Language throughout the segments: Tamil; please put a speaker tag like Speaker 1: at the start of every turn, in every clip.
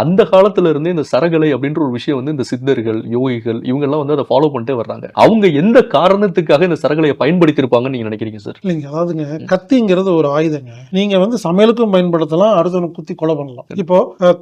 Speaker 1: அந்த காலத்துல இருந்தே இந்த சரகலை அப்படின்ற ஒரு விஷயம் வந்து இந்த சித்தர்கள், யோகிகள் இவங்கலாம் வந்து அத ஃபாலோ பண்ணிட்டே வர்றாங்க. அவங்க எந்த காரணத்துக்காக இந்த சரகலைய பயன்படுத்தியிருப்பாங்கன்னு நீங்க நினைக்கிறீங்க சார்?
Speaker 2: இல்லைங்க. அதாவதுங்க, கத்திங்கிறது ஒரு ஆயுதங்க. நீங்க வந்து சமையலுக்கும் பயன்படுத்தலாம், அடுத்தவன குத்தி கொலை பண்ணலாம். இப்போ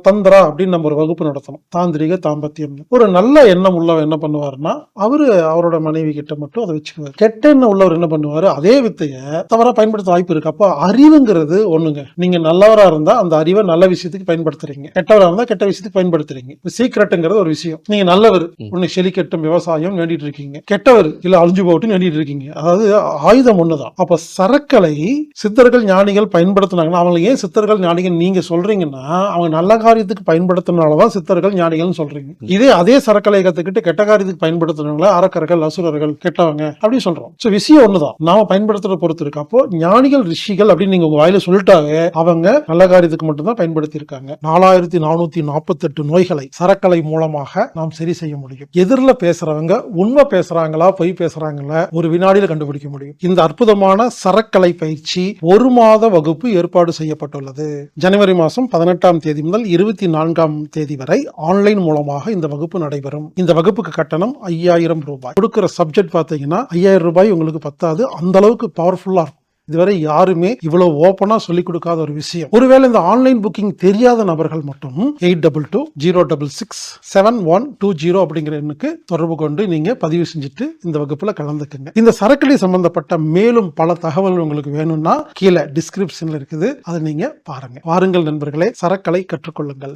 Speaker 2: தந்திரா அப்படின்னு நம்ம ஒரு வகுப்பு நடத்தணும். தாந்திரிக, தாம்பத்தியம்னு. ஒரு நல்ல எண்ணம் உள்ளவர் என்ன பண்ணுவாருன்னா, அவரோட மனைவி கிட்ட மட்டும் அதை வச்சுக்குவாரு. கெட்ட எண்ணம் உள்ளவர் என்ன பண்ணுவாரு, அதே வித்தைய தவறா பயன்படுத்த வாய்ப்பு இருக்கு. அப்போ அறிவுங்கிறது ஒண்ணுங்க. நீங்க நல்லவரா இருந்தா அந்த அறிவை நல்ல விஷயத்துக்கு பயன்படுத்துறீங்க, கெட்டவரா இருந்தா கெட்ட விஷயத்துக்கு பயன்படுத்துறீங்க. சீக்ரெட்ங்கிறது ஒரு விஷயம். நீங்க நல்லவர், ஒண்ணு செழிக்கட்டும் விவசாயம் வேண்டிட்டு இருக்கீங்க, கெட்டவர் இல்ல அழிஞ்சு போகட்டும் வேண்டிட்டு இருக்கீங்க. அதாவது ஆயுதம் ஒண்ணுதான். அப்ப சரக்கலை சித்தர்கள் ஞானிகள் பயன்படுத்தினாங்கன்னா, அவங்க ஏன் சித்தர்கள் ஞானிகள் நீங்க சொல்றீங்கன்னா, அவங்க நல்ல காரியத்துக்கு பயன்படுத்தினாலதான் சித்தர்கள் ஞானிகள் சொல்றீங்க. இதே அதே சரக்கலை கத்துக்கிட்டு கெட்ட காரியத்துக்கு பயன்படுத்தினாங்களா அரக்கர்கள், அசுரர்கள், கெட்டவங்க அப்படி சொல்றோம். விஷயம் ஒண்ணுதான், நாம பயன்படுத்துற பொறுத்து இருக்கு. அப்போ ஞானிகள், ரிஷிகள் அப்படின்னு நீங்க உங்க வாயில சொல்லிட்டாவே அவங்க நல்ல காரியத்துக்கு மட்டும்தான் பயன்படுத்தி இருக்காங்க. 4448 நோய்களை சரக்கலை மூலமாக நாம் சரி செய்ய முடியும். எதிரில் பேசுறவங்க உண்மை பேசுறாங்களா பொய் பேசுறாங்களா ஒரு வினாடியில் கண்டுபிடிக்க முடியும். இந்த அற்புதமான சரக்கலை பயிற்சி 1 மாத வகுப்பு ஏற்பாடு செய்யப்பட்டுள்ளது. ஜனவரி மாதம் 18ஆம் தேதி முதல் 24ஆம் தேதி வரை ஆன்லைன் மூலமாக இந்த வகுப்பு நடைபெறும். இந்த வகுப்புக்கு கட்டணம் 5000 ரூபாய். கொடுக்கிற சப்ஜெக்ட் பார்த்தீங்கன்னா 5000 ரூபாய் உங்களுக்கு பத்தாது, அந்த அளவுக்கு பவர்ஃபுல்லா இருக்கும். இதுவரை யாருமே இவ்வளவு ஓபனா சொல்லிக் கொடுக்காத ஒரு விஷயம். ஒருவேளை இந்த ஆன்லைன் புக்கிங் தெரியாத நபர்கள் மட்டும் 8220667120 அப்படிங்கிற எண்ணுக்கு தொடர்பு கொண்டு நீங்க பதிவு செஞ்சுட்டு இந்த வகுப்புல கலந்துக்குங்க. இந்த சரக்கலை சம்பந்தப்பட்ட மேலும் பல தகவல் உங்களுக்கு வேணும்னா கீழே டிஸ்கிரிப்ஷன்ல இருக்குது, அதை நீங்க பாருங்க. வாருங்கள் நண்பர்களே, சரக்கலை கற்றுக்கொள்ளுங்கள்.